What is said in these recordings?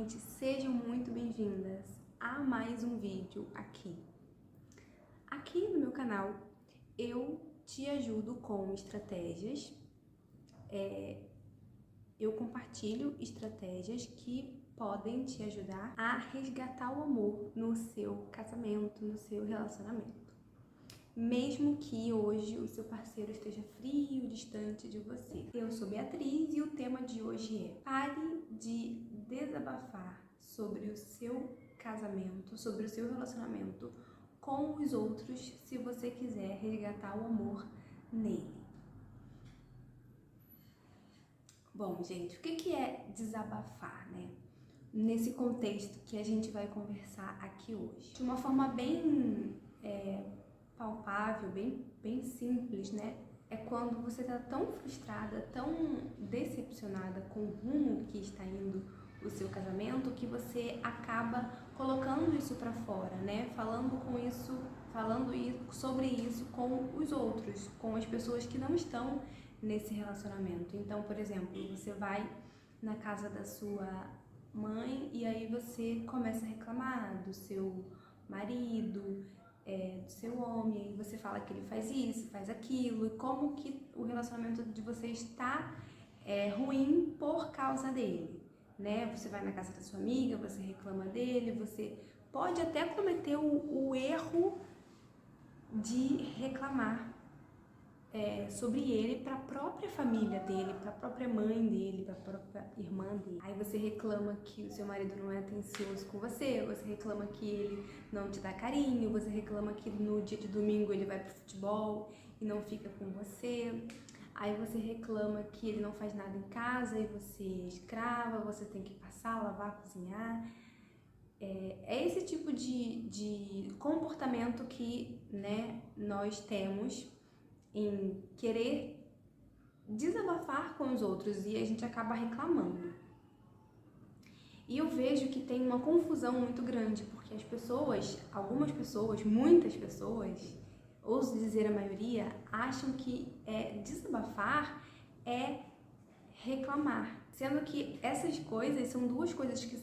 gente, sejam muito bem-vindas a mais um vídeo aqui. Aqui no meu canal eu te ajudo com estratégias, eu compartilho estratégias que podem te ajudar a resgatar o amor no seu casamento, no seu relacionamento. Mesmo que hoje o seu parceiro esteja frio, distante de você. Eu sou Beatriz e o tema de hoje é: pare de desabafar sobre o seu casamento, sobre o seu relacionamento com os outros, se você quiser resgatar o amor nele. Bom, gente, o que é desabafar, né? Nesse contexto que a gente vai conversar aqui hoje. De uma forma bem palpável, bem simples, né? É quando você tá tão frustrada, tão decepcionada com o rumo que está indo o seu casamento, que você acaba colocando isso pra fora, né? Falando sobre isso com os outros, com as pessoas que não estão nesse relacionamento. Então, por exemplo, você vai na casa da sua mãe e aí você começa a reclamar do seu marido, do seu homem, e você fala que ele faz isso, faz aquilo, e como que o relacionamento de vocês está ruim por causa dele, né? Você vai na casa da sua amiga, você reclama dele, você pode até cometer o erro de reclamar sobre ele para a própria família dele, para a própria mãe dele, para a própria irmã dele. Aí você reclama que o seu marido não é atencioso com você reclama que ele não te dá carinho, você reclama que no dia de domingo ele vai pro futebol e não fica com você. Aí você reclama que ele não faz nada em casa e você é escrava, você tem que passar, lavar, cozinhar. É esse tipo de comportamento que, né, nós temos em querer desabafar com os outros e a gente acaba reclamando. E eu vejo que tem uma confusão muito grande, porque as pessoas, muitas pessoas, ouso dizer a maioria, acham que desabafar é reclamar, sendo que essas coisas são duas coisas que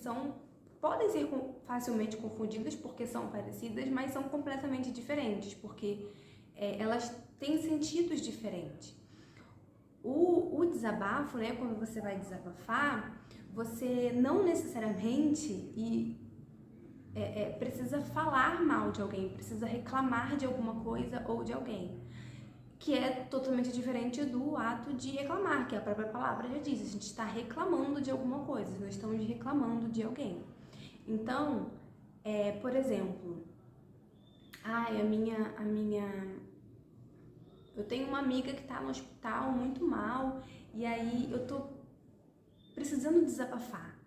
podem ser facilmente confundidas porque são parecidas, mas são completamente diferentes, porque elas têm sentidos diferentes. O desabafo, né, quando você vai desabafar, você não necessariamente precisa falar mal de alguém, precisa reclamar de alguma coisa ou de alguém, que é totalmente diferente do ato de reclamar, que a própria palavra já diz, a gente está reclamando de alguma coisa, nós estamos reclamando de alguém. Então, por exemplo, eu tenho uma amiga que tá no hospital muito mal e aí eu tô precisando desabafar.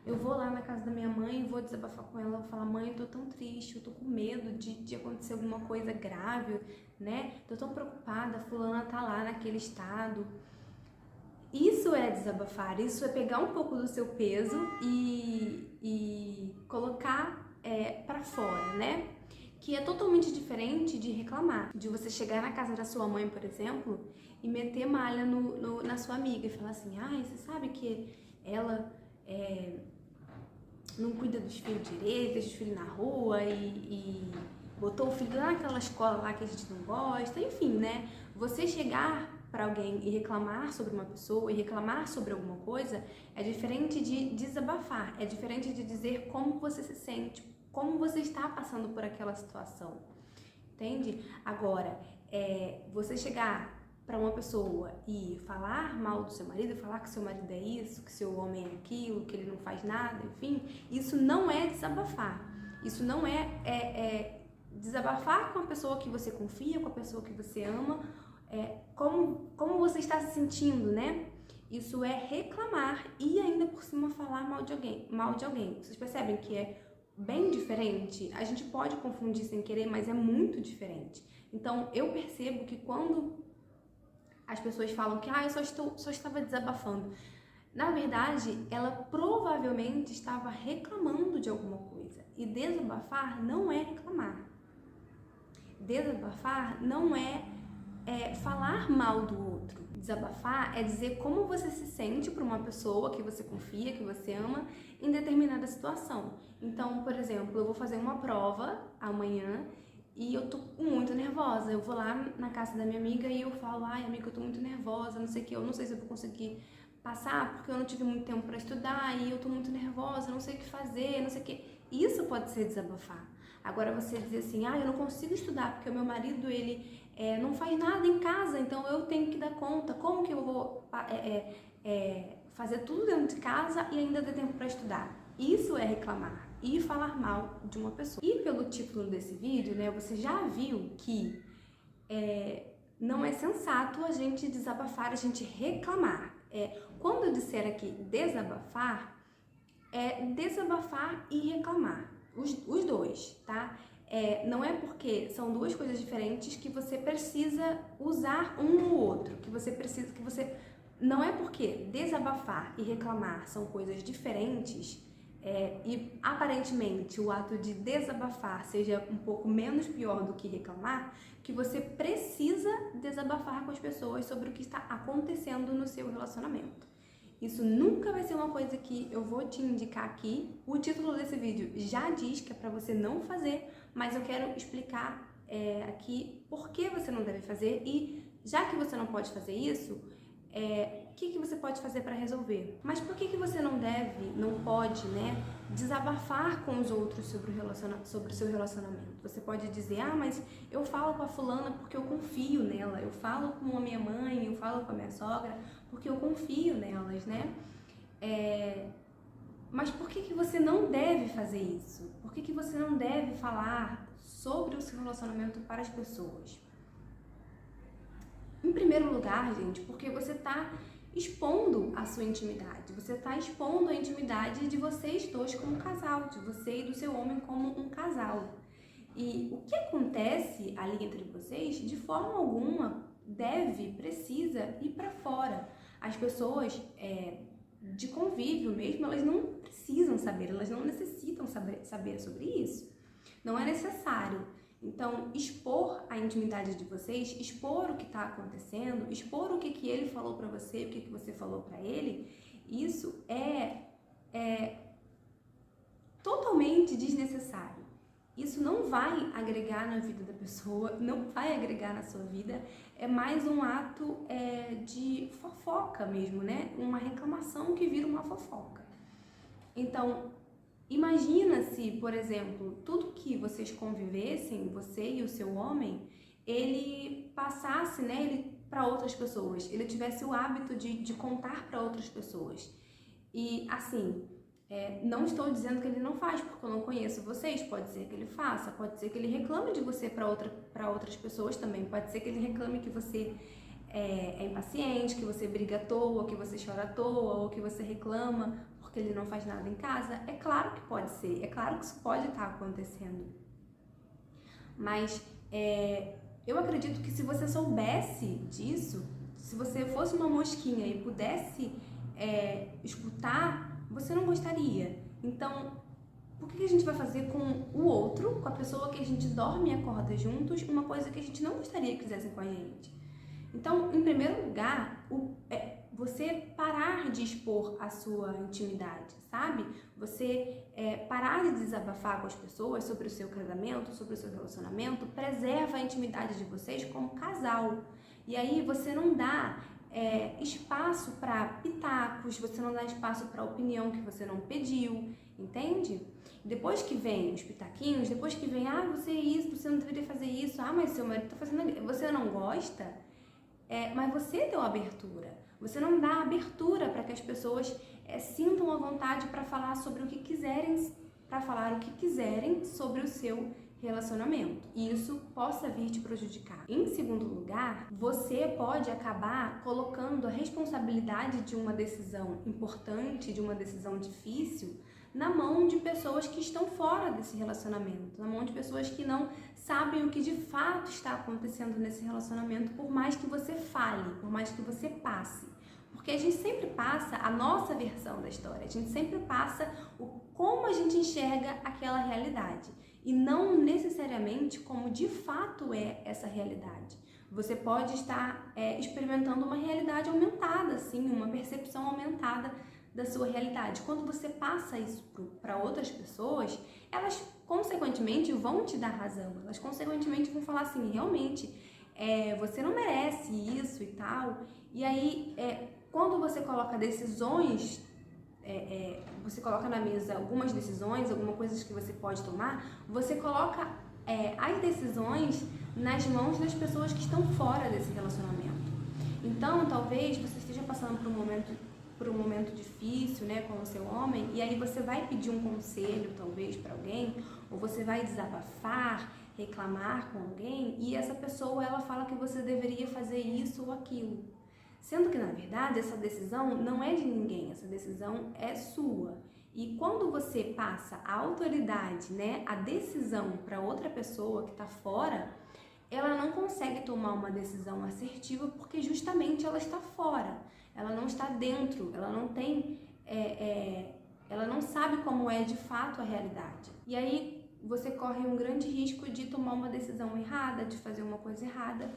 Eu vou lá na casa da minha mãe, vou desabafar com ela, vou falar: mãe, eu tô tão triste, eu tô com medo de acontecer alguma coisa grave, né? Tô tão preocupada, fulana tá lá naquele estado. Isso é desabafar, isso é pegar um pouco do seu peso e colocar pra fora, né? Que é totalmente diferente de reclamar, de você chegar na casa da sua mãe, por exemplo, e meter malha na sua amiga e falar assim: você sabe que ela não cuida dos filhos direito, deixa os filhos na rua e botou o filho lá naquela escola lá que a gente não gosta, enfim, né? Você chegar para alguém e reclamar sobre uma pessoa e reclamar sobre alguma coisa é diferente de desabafar, é diferente de dizer como você se sente, como você está passando por aquela situação, entende? Agora, você chegar para uma pessoa e falar mal do seu marido, falar que seu marido é isso, que seu homem é aquilo, que ele não faz nada, enfim, isso não é desabafar. Isso não é desabafar com a pessoa que você confia, com a pessoa que você ama, como você está se sentindo, né? Isso é reclamar e ainda por cima falar mal de alguém. Vocês percebem que é bem diferente? A gente pode confundir sem querer, mas é muito diferente. Então, eu percebo que quando as pessoas falam que eu só estava desabafando, na verdade, ela provavelmente estava reclamando de alguma coisa. E desabafar não é reclamar. Desabafar não é falar mal do outro. Desabafar é dizer como você se sente para uma pessoa que você confia, que você ama, em determinada situação. Então, por exemplo, eu vou fazer uma prova amanhã e eu tô muito nervosa. Eu vou lá na casa da minha amiga e eu falo, ai amiga, eu tô muito nervosa, não sei o que, eu não sei se eu vou conseguir passar porque eu não tive muito tempo para estudar e eu tô muito nervosa, não sei o que fazer, não sei o que. Isso pode ser desabafar. Agora você dizer assim, eu não consigo estudar porque o meu marido, ele não faz nada em casa, então eu tenho que dar conta. Como que eu vou fazer tudo dentro de casa e ainda ter tempo para estudar? Isso é reclamar e falar mal de uma pessoa. E pelo título desse vídeo, né, você já viu que não é sensato a gente desabafar, a gente reclamar. Quando eu disser aqui desabafar, é desabafar e reclamar, os dois, tá? Não é porque são duas coisas diferentes que você precisa usar um ou outro, não é porque desabafar e reclamar são coisas diferentes e aparentemente o ato de desabafar seja um pouco menos pior do que reclamar, que você precisa desabafar com as pessoas sobre o que está acontecendo no seu relacionamento. Isso nunca vai ser uma coisa que eu vou te indicar aqui. O título desse vídeo já diz que é pra você não fazer, mas eu quero explicar aqui por que você não deve fazer e, já que você não pode fazer isso, o que você pode fazer para resolver. Mas por que você não deve, não pode, né, desabafar com os outros sobre o seu relacionamento? Você pode dizer, mas eu falo com a fulana porque eu confio nela, eu falo com a minha mãe, eu falo com a minha sogra porque eu confio nelas, né? Mas por que você não deve fazer isso? Por que você não deve falar sobre o seu relacionamento para as pessoas? Em primeiro lugar, gente, porque você está expondo a sua intimidade. Você está expondo a intimidade de vocês dois como casal, de você e do seu homem como um casal. E o que acontece ali entre vocês, de forma alguma, precisa ir para fora. As pessoas de convívio mesmo, elas não precisam saber, elas não necessitam saber sobre isso. Não é necessário. Então, expor a intimidade de vocês, expor o que está acontecendo, expor o que ele falou para você, o que você falou para ele, isso é totalmente desnecessário. Isso não vai agregar na vida da pessoa, não vai agregar na sua vida, é mais um ato de fofoca mesmo, né? Uma reclamação que vira uma fofoca. Então, imagina se, por exemplo, tudo que vocês convivessem, você e o seu homem, ele passasse, né, ele para outras pessoas, ele tivesse o hábito de contar para outras pessoas. E assim, não estou dizendo que ele não faz, porque eu não conheço vocês, pode ser que ele faça, pode ser que ele reclame de você para outras pessoas também, pode ser que ele reclame que você é impaciente, que você briga à toa, que você chora à toa, ou que você reclama porque ele não faz nada em casa. É claro que pode ser, é claro que isso pode estar acontecendo. Mas eu acredito que se você soubesse disso, se você fosse uma mosquinha e pudesse escutar, você não gostaria. Então, por que a gente vai fazer com o outro, com a pessoa que a gente dorme e acorda juntos, uma coisa que a gente não gostaria que fizessem com a gente? Então, em primeiro lugar, você parar de expor a sua intimidade, sabe? Você parar de desabafar com as pessoas sobre o seu casamento, sobre o seu relacionamento, preserva a intimidade de vocês como casal. E aí você não dá espaço para pitacos, você não dá espaço para opinião que você não pediu, entende? Depois que vem os pitaquinhos, depois que vem, você é isso, você não deveria fazer isso, mas seu marido tá fazendo, você não gosta, mas você deu abertura. Você não dá abertura para que as pessoas sintam a vontade para falar sobre o que quiserem, para falar o que quiserem sobre o seu relacionamento, e isso possa vir te prejudicar. Em segundo lugar, você pode acabar colocando a responsabilidade de uma decisão importante, de uma decisão difícil, na mão de pessoas que estão fora desse relacionamento, na mão de pessoas que não sabem o que de fato está acontecendo nesse relacionamento, por mais que você fale, por mais que você passe. Porque a gente sempre passa a nossa versão da história, a gente sempre passa como a gente enxerga aquela realidade e não necessariamente como de fato é essa realidade. Você pode estar experimentando uma realidade aumentada, assim, uma percepção aumentada da sua realidade. Quando você passa isso para outras pessoas, elas consequentemente vão te dar razão, elas consequentemente vão falar assim, realmente, você não merece isso e tal. E aí, quando você coloca decisões, você coloca na mesa algumas decisões, algumas coisas que você pode tomar, você coloca as decisões nas mãos das pessoas que estão fora desse relacionamento. Então, talvez você esteja passando por um momento difícil, né, com o seu homem, e aí você vai pedir um conselho, talvez, para alguém, ou você vai desabafar, reclamar com alguém, e essa pessoa, ela fala que você deveria fazer isso ou aquilo. Sendo que, na verdade, essa decisão não é de ninguém, essa decisão é sua. E quando você passa a autoridade, né, a decisão para outra pessoa que está fora, ela não consegue tomar uma decisão assertiva porque justamente ela está fora, ela não está dentro, ela não tem, ela não sabe como é de fato a realidade. E aí você corre um grande risco de tomar uma decisão errada, de fazer uma coisa errada,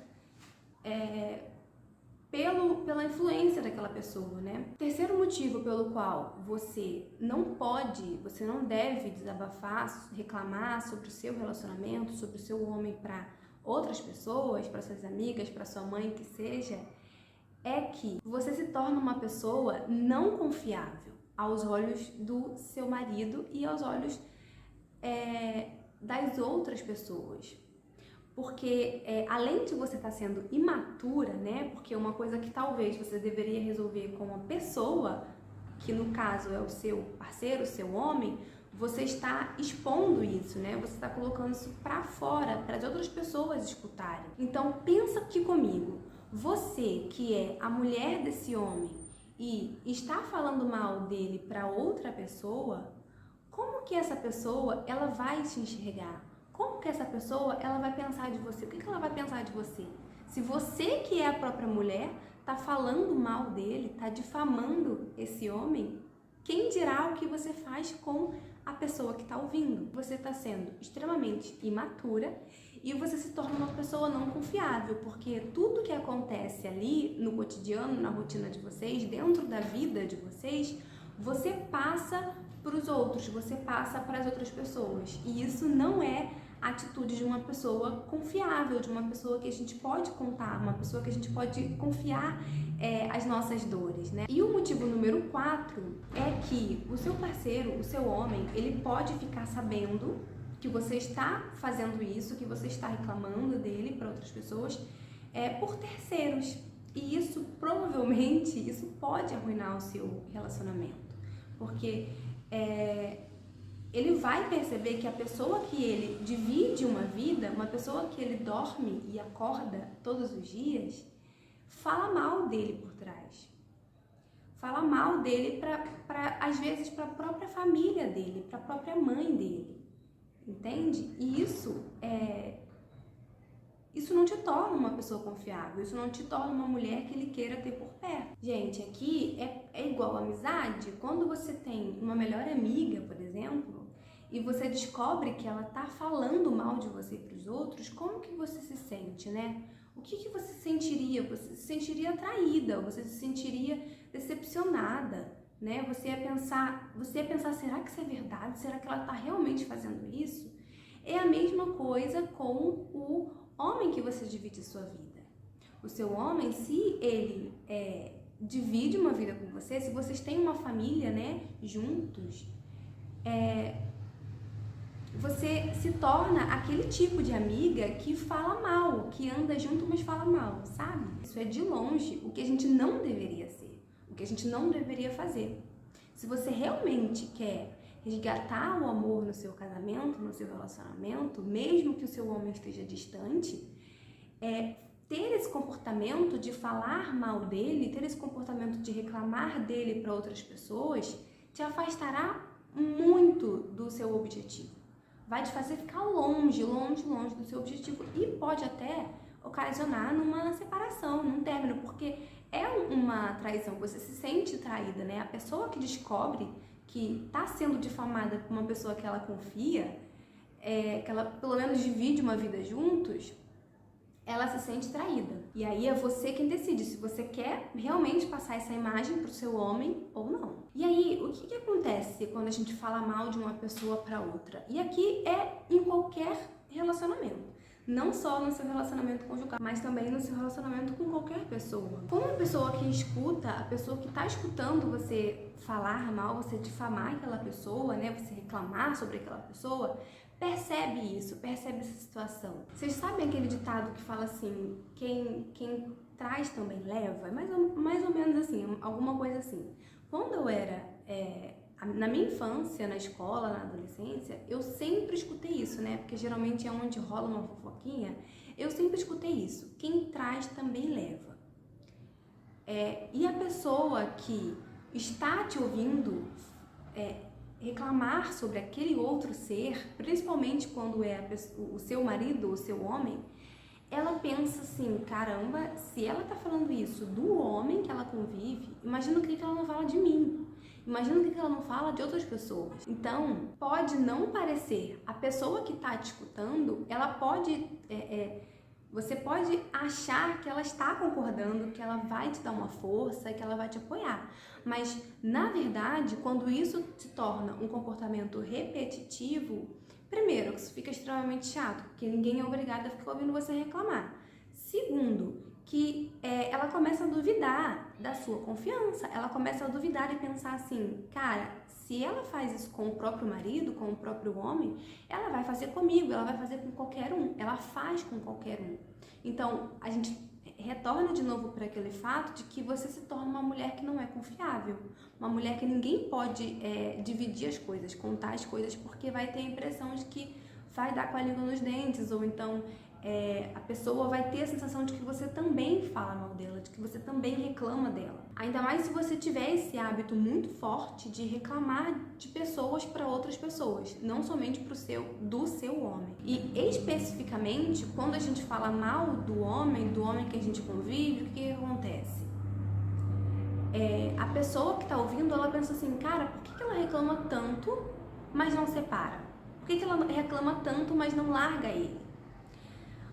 pela influência daquela pessoa, né? Terceiro motivo pelo qual você não deve desabafar, reclamar sobre o seu relacionamento, sobre o seu homem para outras pessoas, para suas amigas, para sua mãe, que seja, é que você se torna uma pessoa não confiável aos olhos do seu marido e aos olhos das outras pessoas. Porque além de você estar sendo imatura, né? Porque uma coisa que talvez você deveria resolver com uma pessoa, que no caso é o seu parceiro, o seu homem, você está expondo isso, né? Você está colocando isso para fora, para as outras pessoas escutarem. Então pensa aqui comigo, você que é a mulher desse homem e está falando mal dele para outra pessoa, como que essa pessoa ela vai te enxergar? Como que essa pessoa ela vai pensar de você? O que ela vai pensar de você? Se você que é a própria mulher está falando mal dele, está difamando esse homem, quem dirá o que você faz com a pessoa que está ouvindo? Você está sendo extremamente imatura e você se torna uma pessoa não confiável, porque tudo que acontece ali no cotidiano, na rotina de vocês, dentro da vida de vocês, você passa para os outros, você passa para as outras pessoas. E isso não é a atitude de uma pessoa confiável, de uma pessoa que a gente pode contar, uma pessoa que a gente pode confiar as nossas dores, né? E o motivo número 4 é que o seu parceiro, o seu homem, ele pode ficar sabendo que você está fazendo isso, que você está reclamando dele para outras pessoas, por terceiros. E isso, provavelmente, isso pode arruinar o seu relacionamento, porque ele vai perceber que a pessoa que ele divide uma vida, uma pessoa que ele dorme e acorda todos os dias, fala mal dele por trás. Fala mal dele, às vezes, para a própria família dele, para a própria mãe dele. Entende? E isso não te torna uma pessoa confiável, isso não te torna uma mulher que ele queira ter por perto. Gente, aqui é igual a amizade. Quando você tem uma melhor amiga, por exemplo, e você descobre que ela tá falando mal de você para os outros, como que você se sente, né? O que você sentiria? Você se sentiria traída, você se sentiria decepcionada, né? Você ia pensar, será que isso é verdade? Será que ela tá realmente fazendo isso? É a mesma coisa com o homem que você divide a sua vida. O seu homem, se ele divide uma vida com você, se vocês têm uma família, né, juntos, você se torna aquele tipo de amiga que fala mal, que anda junto, mas fala mal, sabe? Isso é de longe o que a gente não deveria ser, o que a gente não deveria fazer. Se você realmente quer resgatar o amor no seu casamento, no seu relacionamento, mesmo que o seu homem esteja distante, ter esse comportamento de falar mal dele, ter esse comportamento de reclamar dele para outras pessoas, te afastará muito do seu objetivo. Vai te fazer ficar longe, longe, longe do seu objetivo e pode até ocasionar numa separação, num término, porque é uma traição, você se sente traída, né? A pessoa que descobre que está sendo difamada por uma pessoa que ela confia, que ela pelo menos divide uma vida juntos, ela se sente traída. E aí é você quem decide se você quer realmente passar essa imagem pro seu homem ou não. E aí, o que acontece quando a gente fala mal de uma pessoa para outra? E aqui é em qualquer relacionamento. Não só no seu relacionamento conjugal, mas também no seu relacionamento com qualquer pessoa. Como a pessoa que escuta, a pessoa que está escutando você falar mal, você difamar aquela pessoa, né? Você reclamar sobre aquela pessoa, percebe isso, percebe essa situação. Vocês sabem aquele ditado que fala assim, quem traz também leva? É mais ou menos assim, alguma coisa assim. Quando eu era... na minha infância, na escola, na adolescência, eu sempre escutei isso, né? Porque geralmente é onde rola uma fofoquinha. Eu sempre escutei isso. Quem traz também leva. E a pessoa que está te ouvindo reclamar sobre aquele outro ser, principalmente quando é o seu marido ou o seu homem, ela pensa assim, caramba, se ela tá falando isso do homem que ela convive, imagina o que ela não fala de mim. Imagina o que ela não fala de outras pessoas. Então, pode não parecer. A pessoa que está te escutando, ela pode... você pode achar que ela está concordando, que ela vai te dar uma força, que ela vai te apoiar. Mas, na verdade, quando isso se torna um comportamento repetitivo, primeiro, isso fica extremamente chato, porque ninguém é obrigado a ficar ouvindo você reclamar. Segundo, que ela começa a duvidar da sua confiança, ela começa a duvidar e pensar assim, cara, se ela faz isso com o próprio marido, com o próprio homem, ela vai fazer comigo, ela vai fazer com qualquer um, ela faz com qualquer um. Então, a gente retorna de novo para aquele fato de que você se torna uma mulher que não é confiável, uma mulher que ninguém pode dividir as coisas, contar as coisas, porque vai ter a impressão de que vai dar com a língua nos dentes, ou então a pessoa vai ter a sensação de que você também fala mal dela, de que você também reclama dela. Ainda mais se você tiver esse hábito muito forte de reclamar de pessoas para outras pessoas, não somente do seu homem. E especificamente, quando a gente fala mal do homem que a gente convive, o que acontece? A pessoa que está ouvindo, ela pensa assim, cara, por que ela reclama tanto, mas não separa? Por que ela reclama tanto, mas não larga ele?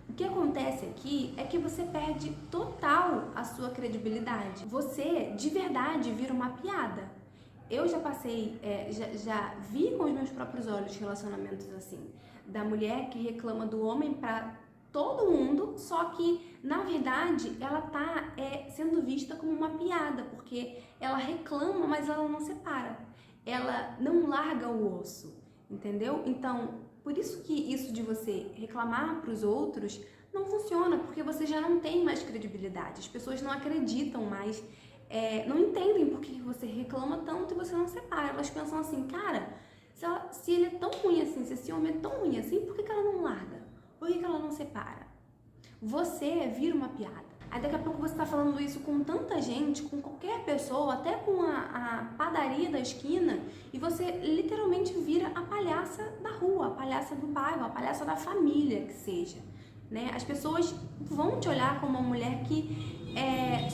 O que acontece aqui é que você perde total a sua credibilidade. Você, de verdade, vira uma piada. Eu já passei, já vi com os meus próprios olhos relacionamentos assim, da mulher que reclama do homem pra todo mundo, só que, na verdade, ela tá sendo vista como uma piada, porque ela reclama, mas ela não separa. Ela não larga o osso, entendeu? Então, por isso que isso de você reclamar para os outros não funciona, porque você já não tem mais credibilidade. As pessoas não acreditam mais, não entendem por que você reclama tanto e você não separa. Elas pensam assim, cara, se ele é tão ruim assim, se esse homem é tão ruim assim, por que ela não larga? Por que ela não separa? Você vira uma piada. Aí daqui a pouco você tá falando isso com tanta gente, com qualquer pessoa, até com a padaria da esquina, e você literalmente vira a palhaça da rua, a palhaça do bairro, a palhaça da família que seja, né? As pessoas vão te olhar como uma mulher que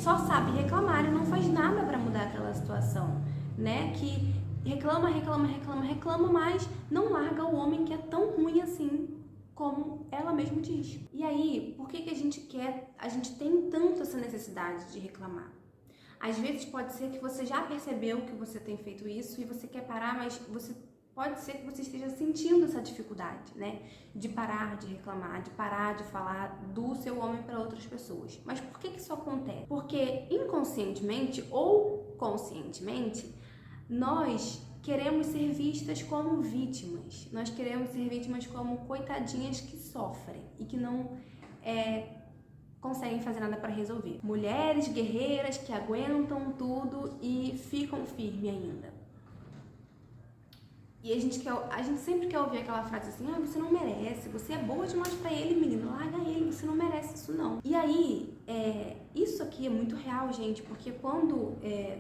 só sabe reclamar e não faz nada para mudar aquela situação, né? Que reclama, mas não larga o homem que é tão ruim assim, como ela mesma diz. E aí, por que a gente tem tanto essa necessidade de reclamar? Às vezes pode ser que você já percebeu que você tem feito isso e você quer parar, mas pode ser que você esteja sentindo essa dificuldade, né? De parar de reclamar, de parar de falar do seu homem para outras pessoas. Mas por que isso acontece? Porque inconscientemente ou conscientemente, nós queremos ser vistas como vítimas. Nós queremos ser vítimas como coitadinhas que sofrem e que não conseguem fazer nada para resolver. Mulheres guerreiras que aguentam tudo e ficam firmes ainda. E a gente sempre quer ouvir aquela frase assim, você não merece, você é boa demais pra ele, menino, larga ele, você não merece isso não. E aí, isso aqui é muito real, gente, porque quando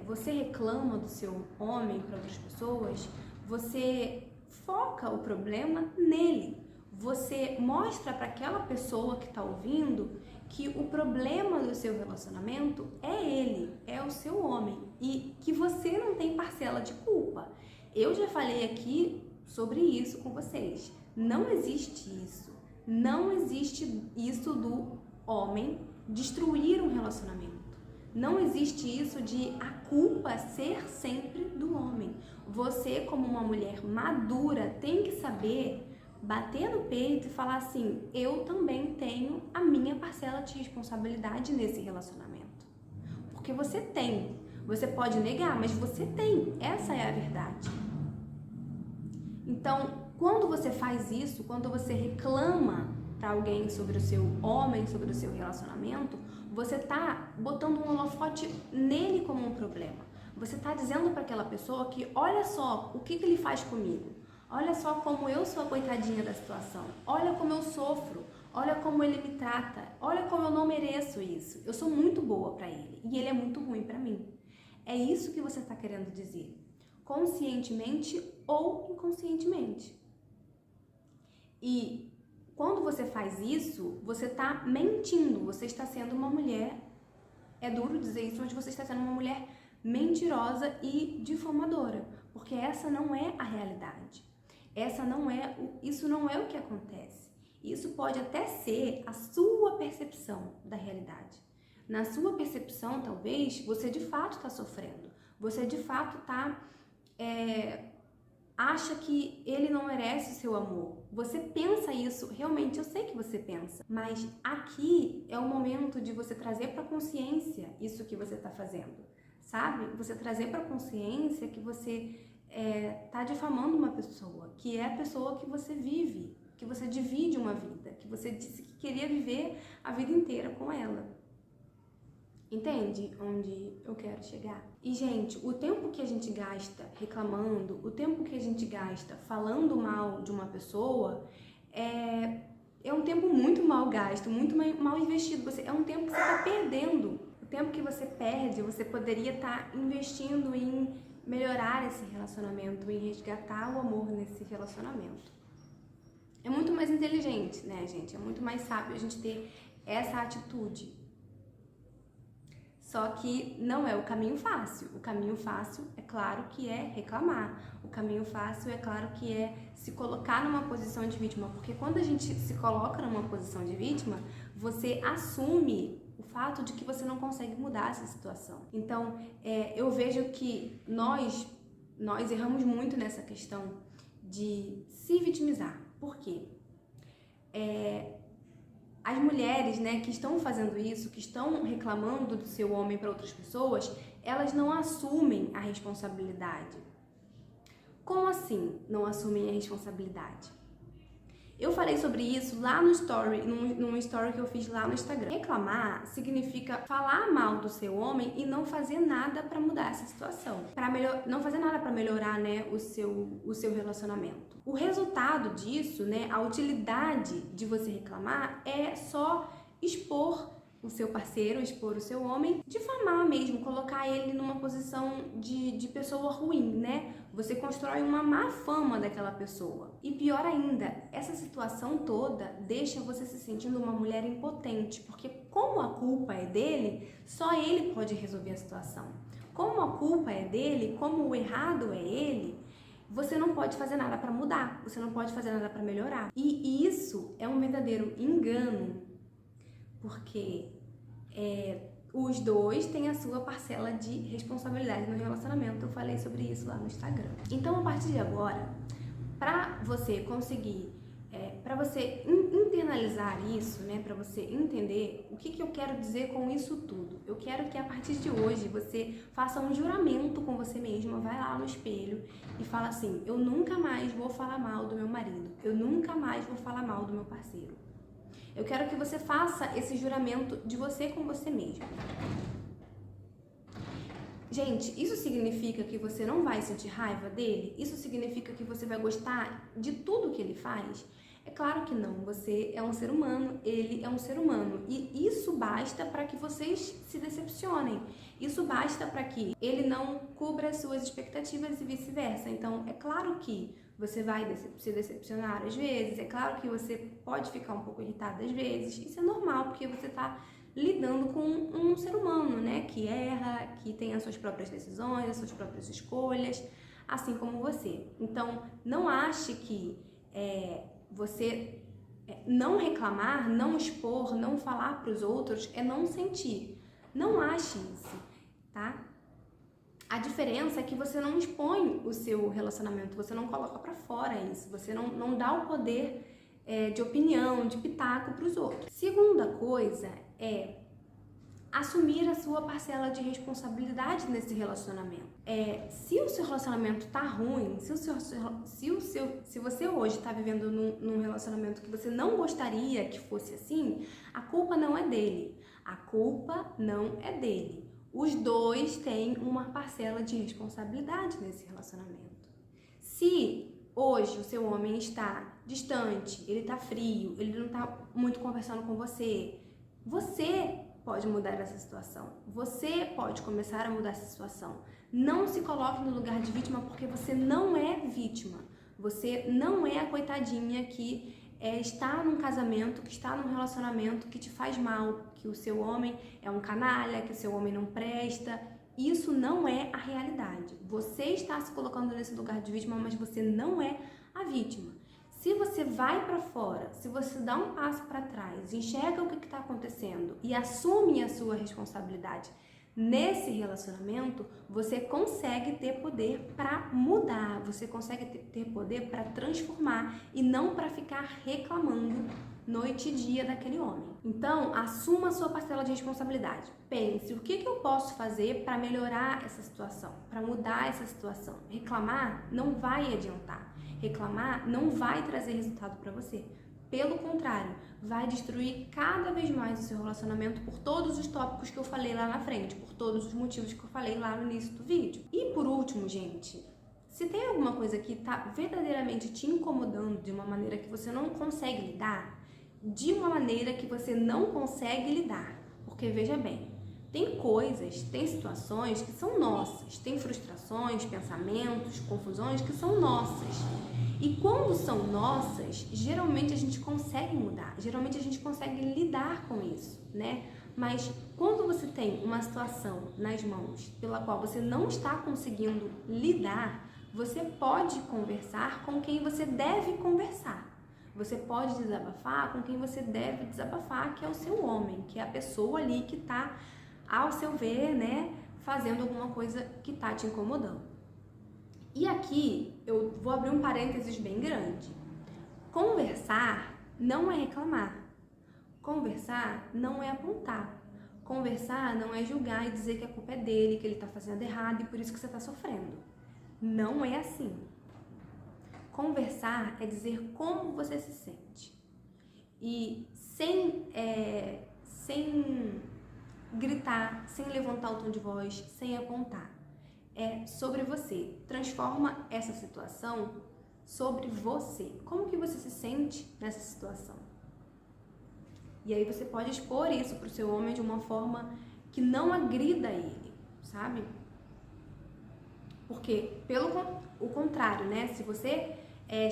você reclama do seu homem para outras pessoas, você foca o problema nele. Você mostra para aquela pessoa que tá ouvindo que o problema do seu relacionamento é ele, é o seu homem, e que você não tem parcela de culpa. Eu já falei aqui sobre isso com vocês. Não existe isso. Não existe isso do homem destruir um relacionamento. Não existe isso de a culpa ser sempre do homem. Você, como uma mulher madura, tem que saber bater no peito e falar assim: eu também tenho a minha parcela de responsabilidade nesse relacionamento. Porque você tem. Você pode negar, mas você tem. Essa é a verdade. Então, quando você faz isso, quando você reclama para alguém sobre o seu homem, sobre o seu relacionamento, você tá botando um holofote nele como um problema. Você tá dizendo para aquela pessoa que olha só o que ele faz comigo. Olha só como eu sou a coitadinha da situação. Olha como eu sofro. Olha como ele me trata. Olha como eu não mereço isso. Eu sou muito boa para ele e ele é muito ruim para mim. É isso que você está querendo dizer, conscientemente ou inconscientemente. E quando você faz isso, você está mentindo, você está sendo uma mulher, é duro dizer isso, mas você está sendo uma mulher mentirosa e difamadora, porque essa não é a realidade. Isso não é o que acontece. Isso pode até ser a sua percepção da realidade. Na sua percepção, talvez, você de fato está sofrendo. Você de fato acha que ele não merece o seu amor. Você pensa isso, realmente eu sei que você pensa. Mas aqui é o momento de você trazer para consciência isso que você está fazendo. Sabe? Você trazer para consciência que você está difamando uma pessoa, que é a pessoa que você vive, que você divide uma vida, que você disse que queria viver a vida inteira com ela. Entende onde eu quero chegar? E, gente, o tempo que a gente gasta reclamando, o tempo que a gente gasta falando mal de uma pessoa, é um tempo muito mal gasto, muito mal investido. É um tempo que você está perdendo. O tempo que você perde, você poderia estar investindo em melhorar esse relacionamento, em resgatar o amor nesse relacionamento. É muito mais inteligente, né, gente? É muito mais sábio a gente ter essa atitude. Só que não é o caminho fácil. O caminho fácil, é claro que é reclamar. O caminho fácil, é claro que é se colocar numa posição de vítima. Porque quando a gente se coloca numa posição de vítima, você assume o fato de que você não consegue mudar essa situação. Então, eu vejo que nós erramos muito nessa questão de se vitimizar. Por quê? As mulheres, né, que estão fazendo isso, que estão reclamando do seu homem para outras pessoas, elas não assumem a responsabilidade. Como assim não assumem a responsabilidade? Eu falei sobre isso lá no story, num story que eu fiz lá no Instagram. Reclamar significa falar mal do seu homem e não fazer nada para mudar essa situação. Não fazer nada para melhorar, né, o seu relacionamento. O resultado disso, né, a utilidade de você reclamar é só expor o seu parceiro, expor o seu homem, difamar mesmo, colocar ele numa posição de pessoa ruim, né? Você constrói uma má fama daquela pessoa. E pior ainda, essa situação toda deixa você se sentindo uma mulher impotente, porque como a culpa é dele, só ele pode resolver a situação. Como a culpa é dele, como o errado é ele, você não pode fazer nada para mudar, você não pode fazer nada para melhorar. E isso é um verdadeiro engano, porque os dois têm a sua parcela de responsabilidade no relacionamento. Eu falei sobre isso lá no Instagram. Então, a partir de agora, para você conseguir, para você internalizar isso, né, para você entender o que eu quero dizer com isso tudo, eu quero que a partir de hoje você faça um juramento com você mesma, vai lá no espelho e fala assim: eu nunca mais vou falar mal do meu marido, eu nunca mais vou falar mal do meu parceiro. Eu quero que você faça esse juramento de você com você mesmo. Gente, isso significa que você não vai sentir raiva dele? Isso significa que você vai gostar de tudo que ele faz? É claro que não. Você é um ser humano, ele é um ser humano. E isso basta para que vocês se decepcionem. Isso basta para que ele não cubra as suas expectativas e vice-versa. Então, é claro que você vai se decepcionar às vezes, é claro que você pode ficar um pouco irritado às vezes. Isso é normal, porque você está lidando com um ser humano, né? Que erra, que tem as suas próprias decisões, as suas próprias escolhas, assim como você. Então, não ache que você Não reclamar, não expor, não falar para os outros é não sentir. Não ache isso, tá? A diferença é que você não expõe o seu relacionamento, você não coloca pra fora isso, você não dá o poder de opinião, de pitaco pros outros. Segunda coisa é assumir a sua parcela de responsabilidade nesse relacionamento. Se o seu relacionamento tá ruim, se você hoje tá vivendo num relacionamento que você não gostaria que fosse assim, a culpa não é dele. A culpa não é dele. Os dois têm uma parcela de responsabilidade nesse relacionamento. Se hoje o seu homem está distante, ele está frio, ele não está muito conversando com você, você pode mudar essa situação. Você pode começar a mudar essa situação. Não se coloque no lugar de vítima, porque você não é vítima. Você não é a coitadinha que está num casamento, que está num relacionamento que te faz mal, que o seu homem é um canalha, que o seu homem não presta. Isso não é a realidade. Você está se colocando nesse lugar de vítima, mas você não é a vítima. Se você vai para fora, se você dá um passo para trás, enxerga o que está acontecendo e assume a sua responsabilidade nesse relacionamento, você consegue ter poder para mudar, você consegue ter poder para transformar e não para ficar reclamando noite e dia daquele homem. Então, assuma a sua parcela de responsabilidade. Pense, o que eu posso fazer para melhorar essa situação, para mudar essa situação? Reclamar não vai adiantar. Reclamar não vai trazer resultado para você. Pelo contrário, vai destruir cada vez mais o seu relacionamento por todos os tópicos que eu falei lá na frente, por todos os motivos que eu falei lá no início do vídeo. E por último, gente, se tem alguma coisa que está verdadeiramente te incomodando de uma maneira que você não consegue lidar, de uma maneira que você não consegue lidar, porque veja bem, tem coisas, tem situações que são nossas, tem frustrações, pensamentos, confusões que são nossas. E quando são nossas, geralmente a gente consegue mudar, geralmente a gente consegue lidar com isso, né? Mas quando você tem uma situação nas mãos pela qual você não está conseguindo lidar, você pode conversar com quem você deve conversar. Você pode desabafar com quem você deve desabafar, que é o seu homem, que é a pessoa ali que está, ao seu ver, né, fazendo alguma coisa que está te incomodando. E aqui eu vou abrir um parênteses bem grande. Conversar não é reclamar. Conversar não é apontar. Conversar não é julgar e dizer que a culpa é dele, que ele está fazendo errado e por isso que você está sofrendo. Não é assim. Conversar é dizer como você se sente. E sem gritar, sem levantar o tom de voz, sem apontar. É sobre você. Transforma essa situação sobre você. Como que você se sente nessa situação? E aí você pode expor isso para o seu homem de uma forma que não agrida ele, sabe? Porque, pelo o contrário, né? Se você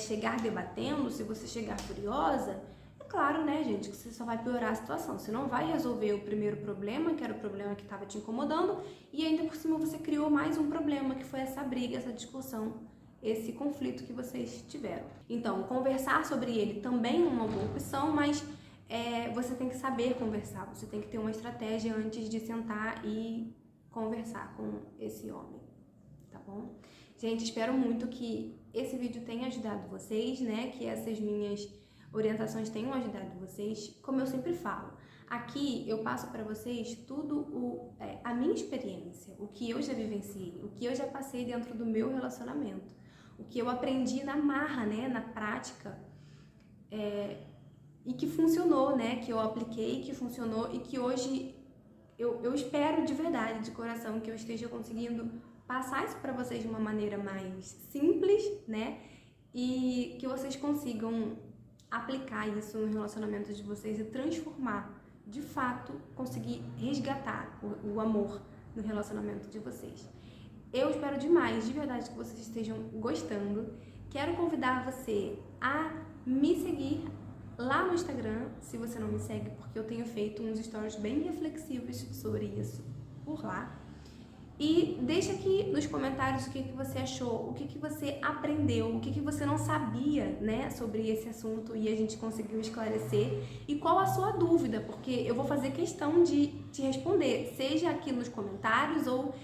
chegar debatendo, se você chegar furiosa, é claro, né, gente, que você só vai piorar a situação. Você não vai resolver o primeiro problema, que era o problema que estava te incomodando, e ainda por cima você criou mais um problema, que foi essa briga, essa discussão, esse conflito que vocês tiveram. Então, conversar sobre ele também é uma boa opção, mas você tem que saber conversar, você tem que ter uma estratégia antes de sentar e conversar com esse homem, tá bom? Gente, espero muito que esse vídeo tenha ajudado vocês, né? Que essas minhas orientações tenham ajudado vocês. Como eu sempre falo, aqui eu passo para vocês tudo a minha experiência, o que eu já vivenciei, o que eu já passei dentro do meu relacionamento, o que eu aprendi na marra, né? Na prática, e que funcionou, né? Que eu apliquei, que funcionou e que hoje eu espero de verdade, de coração, que eu esteja conseguindo passar isso para vocês de uma maneira mais simples, né? E que vocês consigam aplicar isso no relacionamento de vocês e transformar, de fato, conseguir resgatar o amor no relacionamento de vocês. Eu espero demais, de verdade, que vocês estejam gostando. Quero convidar você a me seguir lá no Instagram, se você não me segue, porque eu tenho feito uns stories bem reflexivos sobre isso por lá. E deixa aqui nos comentários o que você achou, o que você aprendeu, o que você não sabia, né, sobre esse assunto e a gente conseguiu esclarecer, e qual a sua dúvida, porque eu vou fazer questão de te responder, seja aqui nos comentários ou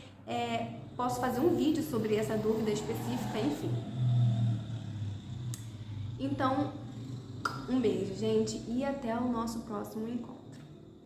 posso fazer um vídeo sobre essa dúvida específica, enfim. Então, um beijo, gente, e até o nosso próximo encontro.